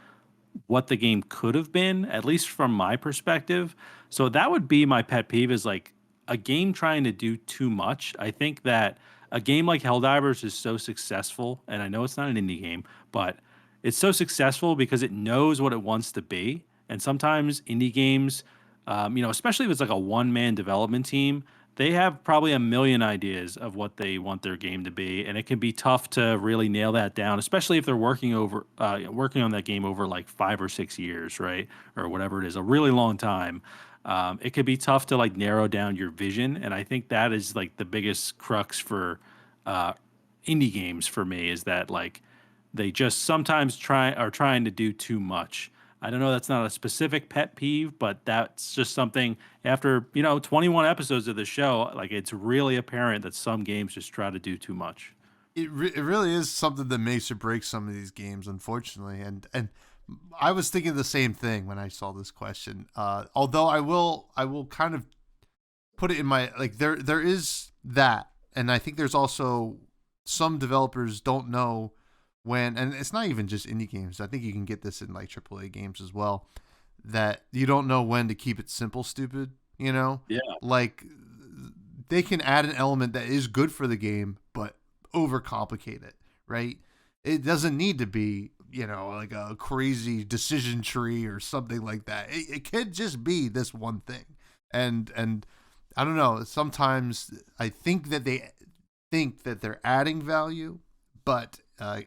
what the game could have been, at least from my perspective. So that would be my pet peeve, is like a game trying to do too much. I think that a game like Helldivers is so successful, and I know it's not an indie game, but it's so successful because it knows what it wants to be. And sometimes indie games, especially if it's like a one-man development team, they have probably a million ideas of what they want their game to be, and it can be tough to really nail that down, especially if they're working on that game over like 5 or 6 years, right, or whatever it is, a really long time. It could be tough to like narrow down your vision, and I think that is like the biggest crux for uh, indie games for me, is that like they just sometimes trying to do too much. I don't know. That's not a specific pet peeve, but that's just something after 21 episodes of the show. Like it's really apparent that some games just try to do too much. It really is something that makes or breaks some of these games, unfortunately. And I was thinking the same thing when I saw this question. Although I will kind of put it in my, like, there is that, and I think there's also some developers don't know when, and it's not even just indie games. I think you can get this in like AAA games as well, that you don't know when to keep it simple, stupid. Yeah, Like they can add an element that is good for the game, but overcomplicate it, right? It doesn't need to be, like a crazy decision tree or something like that. It could just be this one thing. And I don't know, sometimes I think that they think that they're adding value, but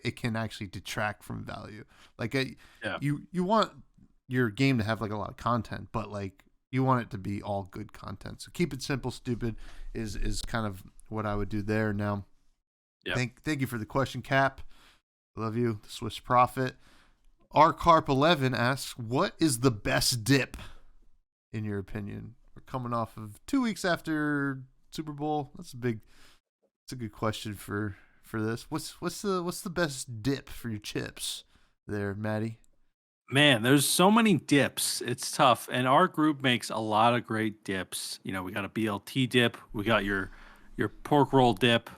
it can actually detract from value. Like yeah, you want your game to have like a lot of content, but like you want it to be all good content. So keep it simple, stupid is kind of what I would do there. Now, yeah. thank you for the question, Cap. Love you, the Swiss Prophet. R Carp 11 asks, "What is the best dip in your opinion?" We're coming off of 2 weeks after Super Bowl. That's a big. That's a good question for this. What's the best dip for your chips there, Maddie? Man, there's so many dips. It's tough. And our group makes a lot of great dips. You know, we got a BLT dip, we got your pork roll dip,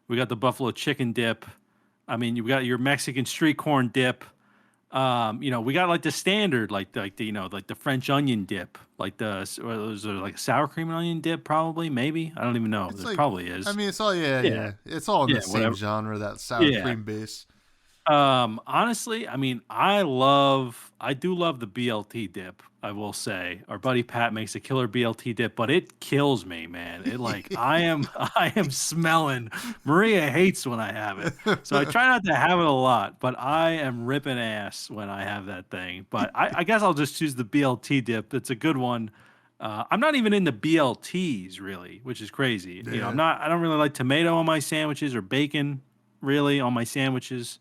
we got the buffalo chicken dip. I mean, you got your Mexican street corn dip. You know, we got like the standard, like the like the French onion dip, like was there like a sour cream and onion dip, probably, maybe. I don't even know. It's There like, probably I is. mean, it's all, yeah, Yeah, yeah. It's all in yeah, the same whatever. genre, that sour Yeah. cream base. Honestly, I mean, I do love the BLT dip, I will say. Our buddy Pat makes a killer BLT dip, but it kills me, man. It like I am smelling. Maria hates when I have it. So I try not to have it a lot, but I am ripping ass when I have that thing. But I guess I'll just choose the BLT dip. It's a good one. I'm not even into BLTs really, which is crazy. You know, Yeah. I don't really like tomato on my sandwiches or bacon really on my sandwiches,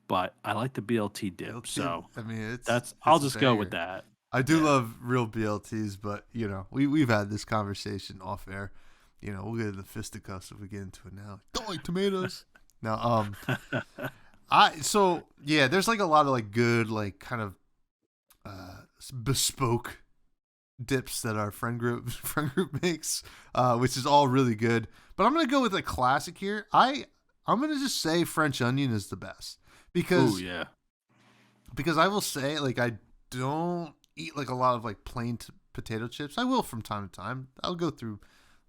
but I like the BLT dip, BLT, so I mean, I'll it's a just go with banger. that. I do Yeah. love real BLTs, but we've had this conversation off air. We'll get into fisticuffs if we get into it now. Don't like tomatoes. Now, yeah, there's like a lot of like good, like kind of bespoke dips that our friend group makes, which is all really good. But I'm gonna go with a classic here. I'm gonna just say French onion is the best Oh because yeah. I will say, like, I don't eat like a lot of like plain potato chips. I will from time to time. I'll go through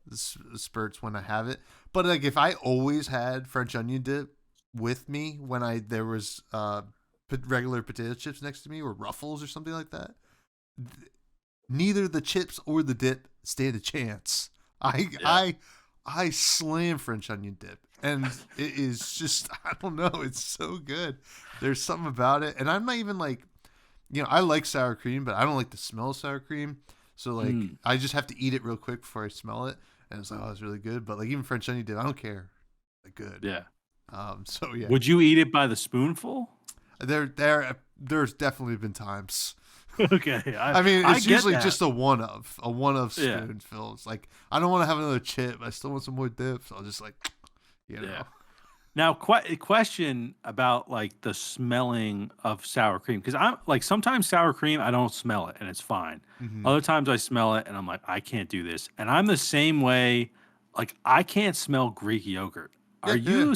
the spurts when I have it. But like if I always had French onion dip with me when there was regular potato chips next to me or Ruffles or something like that, neither the chips or the dip stand a chance. I Yeah. I I slam French onion dip, and it is just I don't know. It's so good. There's something about it, and I'm not even like, I like sour cream, but I don't like the smell of sour cream. So like, Mm, I just have to eat it real quick before I smell it, and it's like, oh, it's really good. But like even French onion dip, I don't care. Like good. yeah. So yeah, Would you eat it by the spoonful? there's definitely been times. Okay, I mean, I it's get usually that. just a one of Yeah. spoonful. It's like I don't want to have another chip. I still want some more dip. So I'll just like, you Yeah. know. Now, question about like the smelling of sour cream, because I'm like sometimes sour cream I don't smell it and it's fine. Hmm. Other times I smell it and I'm like I can't do this, and I'm the same way. Like I can't smell Greek yogurt. Are Yeah, yeah, you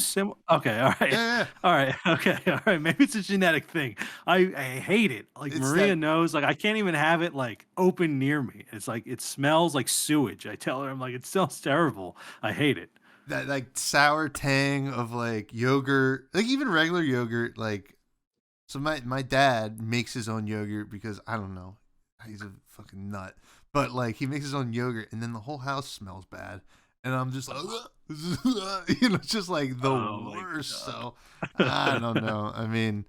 Okay, all right, yeah, yeah. all right, okay, all right. Maybe it's a genetic thing. I hate it. Like It's Maria that knows. Like I can't even have it like open near me. It's like it smells like sewage. I tell her I'm like it smells terrible. I hate it. that like sour tang of like yogurt, like even regular yogurt. Like, so my dad makes his own yogurt because I don't know, he's a fucking nut. But like he makes his own yogurt, and then the whole house smells bad, and I'm just like, it's just like the Oh my worst. god. So I don't know. I mean,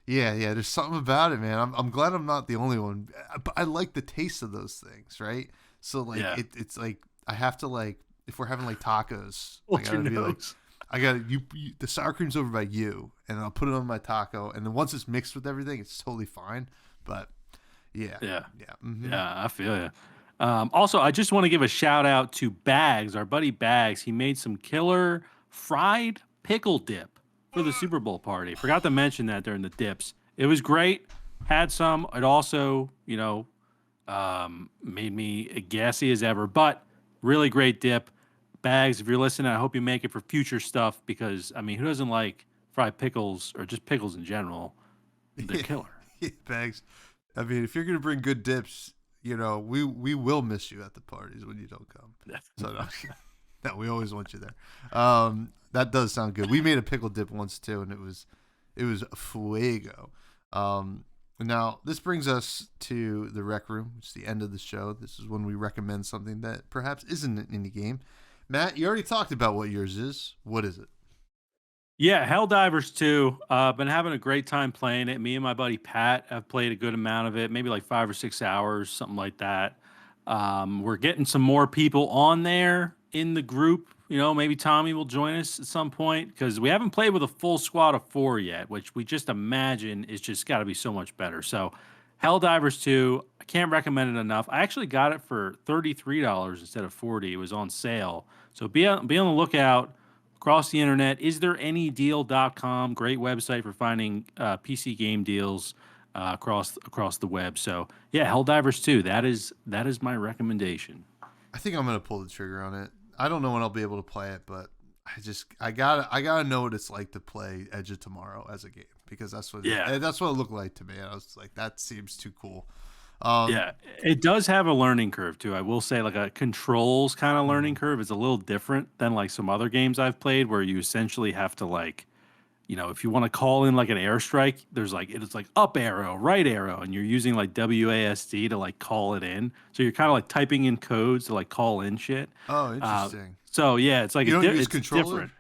yeah, yeah. There's something about it, man. I'm glad I'm not the only one. But I like the taste of those things, right? So like Yeah. it's like I have to like if we're having like tacos, I Hold your gotta be like nose. I gotta the sour cream's over by you, and I'll put it on my taco, and then once it's mixed with everything, it's totally fine. But yeah, Yeah. yeah, hmm, Yeah, I feel you. Also, I just want to give a shout out to Bags, our buddy Bags. He made some killer fried pickle dip for the Super Bowl party. Forgot to mention that during the dips. It was great. Had some. It also, made me gassy as ever, but really great dip. Bags, if you're listening, I hope you make it for future stuff because, I mean, who doesn't like fried pickles or just pickles in general? They're yeah, killer. yeah, bags. I mean, if you're gonna bring good dips, we will miss you at the parties when you don't come. So no, no, we always want you there. That does sound good. We made a pickle dip once too, and it was fuego. Now this brings us to the rec room. It's the end of the show. This is when we recommend something that perhaps isn't an indie game. Matt, you already talked about what yours is. What is it? Yeah, Helldivers 2. Been having a great time playing it. Me and my buddy Pat have played a good amount of it, maybe like 5 or 6 hours, something like that. We're getting some more people on there in the group. Maybe Tommy will join us at some point because we haven't played with a full squad of 4 yet, which we just imagine is just got to be so much better. So, Helldivers 2, I can't recommend it enough. I actually got it for $33 instead of 40. It was on sale. So be on the lookout across the internet. Is there any deal.com? Great website for finding PC game deals. across the web. So yeah, Helldivers 2. That is my recommendation. I think I'm gonna pull the trigger on it. I don't know when I'll be able to play it, but I gotta know what it's like to play Edge of Tomorrow as a game, because Yeah. that's what it looked like to me. I was like, that seems too cool. Um, Yeah, it does have a learning curve too. I will say, like a controls kind of learning mhm. curve is a little different than like some other games I've played, where you essentially have to like, if you want to call in like an airstrike, there's like it's like up arrow, right arrow, and you're using like WASD to like call it in. So you're kind of like typing in codes to like call in shit. Oh, Uh, interesting. so yeah, it's like You don't use it's controller? different.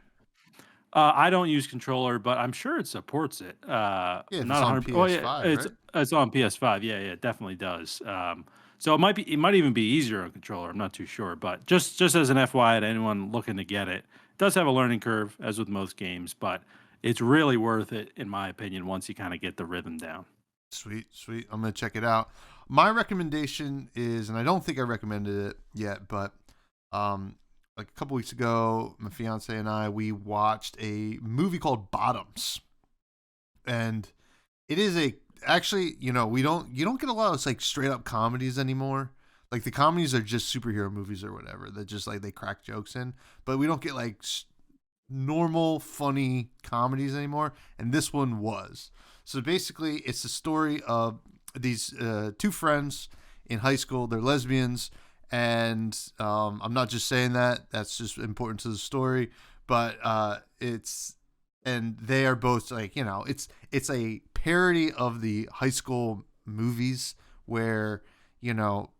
I don't use controller, but I'm sure it supports it. Yeah, if Not it's on 100. Oh yeah, PS5, it's right? it's on PS5. Yeah, yeah, it definitely does. So it might even be easier on controller. I'm not too sure, but just as an FYI to anyone looking to get it, it does have a learning curve as with most games, but it's really worth it in my opinion once you kind of get the rhythm down. Sweet, sweet. I'm gonna check it out. My recommendation is, and I don't think I recommended it yet, but um, like a couple weeks ago, my fiance and I we watched a movie called Bottoms, and it is a actually, we don't you don't get a lot of like straight up comedies anymore. Like the comedies are just superhero movies or whatever that just like they crack jokes in, but we don't get like normal funny comedies anymore, and this one was. So basically it's the story of these two friends in high school. They're lesbians, and I'm not just saying that, that's just important to the story, but it's and they are both like, it's a parody of the high school movies where, you know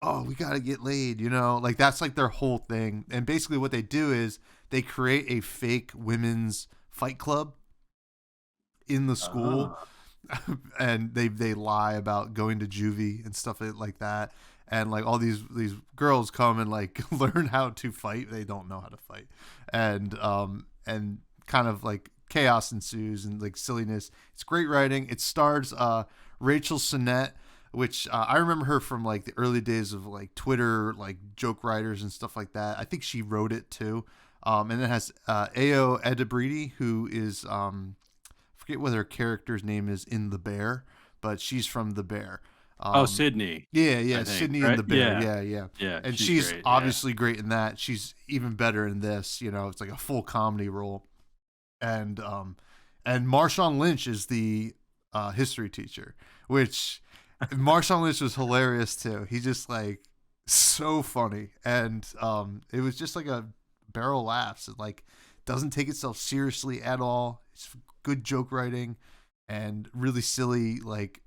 oh, we gotta get laid, like that's like their whole thing. And basically what they do is they create a fake women's fight club in the school, Oh. and they lie about going to juvie and stuff like that. And like all these girls come and like learn how to fight. They don't know how to fight, and kind of like chaos ensues and like silliness. It's great writing. It stars Rachel Sennett, which I remember her from like the early days of like Twitter, like joke writers and stuff like that. I think she wrote it too. And it has Ao Edebridi, who is I forget what her character's name is in The Bear, but she's from The Bear. Oh, Um, Sydney, yeah, I yeah, think, Sydney in right? The Bear. Yeah, Yeah, yeah. yeah, And she's she's great. Yeah. obviously great in that. She's even better in this. It's like a full comedy role. And Marshawn Lynch is the history teacher, which Marshawn Lynch was hilarious too. He just like so funny, and it was just like a barrel of laughs. It like doesn't take itself seriously at all. It's good joke writing and really silly like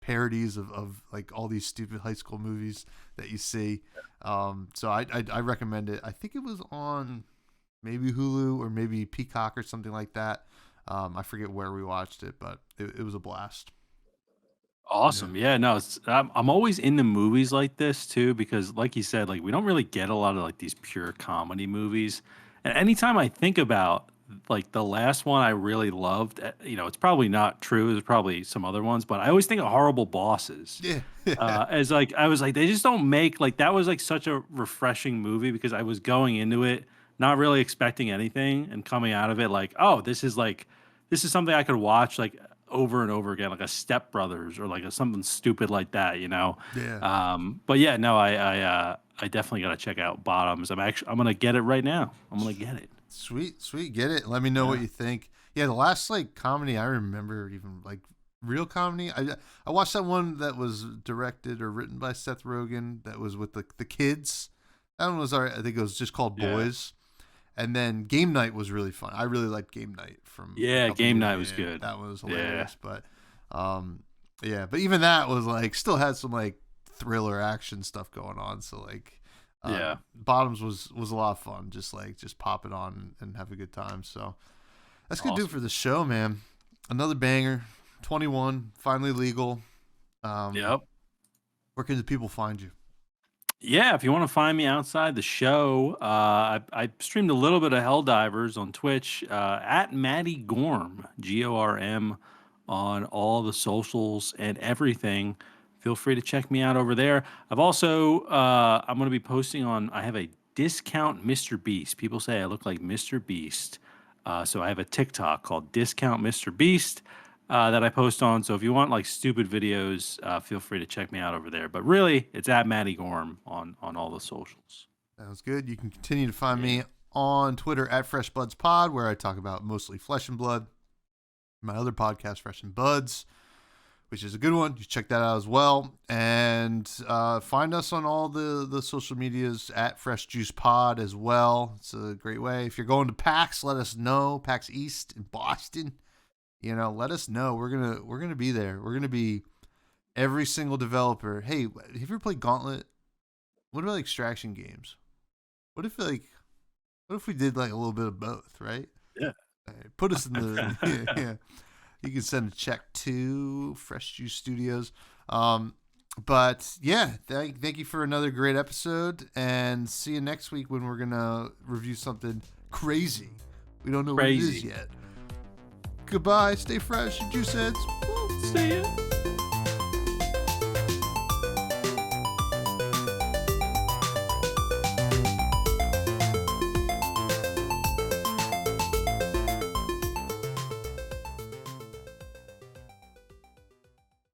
parodies of like all these stupid high school movies that you see. So I recommend it. I think it was on maybe Hulu or maybe Peacock or something like that. I forget where we watched it, but it was a blast. Yeah. Awesome. Yeah, no, I'm always into movies like this too because like you said, like we don't really get a lot of like these pure comedy movies. And anytime I think about like the last one I really loved, it's probably not true. There's probably some other ones, but I always think of Horrible Bosses. Yeah. Yeah. As like I was like they just don't make like that was like such a refreshing movie because I was going into it not really expecting anything and coming out of it like, oh, this is something I could watch like over and over again, like a Step Brothers or like something stupid like that. Yeah. But yeah, no, I definitely gotta check out Bottoms. I'm gonna get it right now. I'm gonna get it. Sweet, sweet. Get it. Let me know what Yeah. you think. Yeah, the last like comedy I remember, even like real comedy. I watched that one that was directed or written by Seth Rogen. That was with the kids. That one was alright. I think it was just called Yeah. Boys. And then Game Night was really fun. I really liked Game Night from a Yeah, couple Game years Night ago. was Yeah, good. that was Yeah. hilarious. But yeah. But even that was like still had some like thriller action stuff going on. So like Yeah. Bottoms was a lot of fun. Just pop it on and have a good time. So that's gonna do it Awesome. for the show, man. Another banger. 21, finally legal. Um, Yep. where can the people find you? Yeah, if you want to find me outside the show, I streamed a little bit of Helldivers on Twitch at Matty Gorm, Gorm, on all the socials and everything. Feel free to check me out over there. I'm going to be posting on, I have a discount Mr. Beast. People say I look like Mr. Beast. So I have a TikTok called Discount Mr. Beast. that I post on. So if you want like stupid videos, feel free to check me out over there. But really, it's at Matty Gorm on all the socials. Sounds good. You can continue to find Yeah. me on Twitter at FreshBudsPod, where I talk about mostly flesh and blood. My other podcast, Fresh and Buds, which is a good one. You check that out as well. And find us on all the social medias at Fresh Juice Pod as well. It's a great way. If you're going to PAX, let us know. PAX East in Boston. Let us know. We're gonna be there. We're gonna be every single developer. Hey, have you ever played Gauntlet? What about extraction games? What if we did like a little bit of both, right? Yeah. Put us in the yeah. You can send a check to Fresh Juice Studios. But yeah, thank you for another great episode, and see you next week when we're gonna review something crazy. We don't know what it is yet. Goodbye. Stay fresh, juice heads. See ya.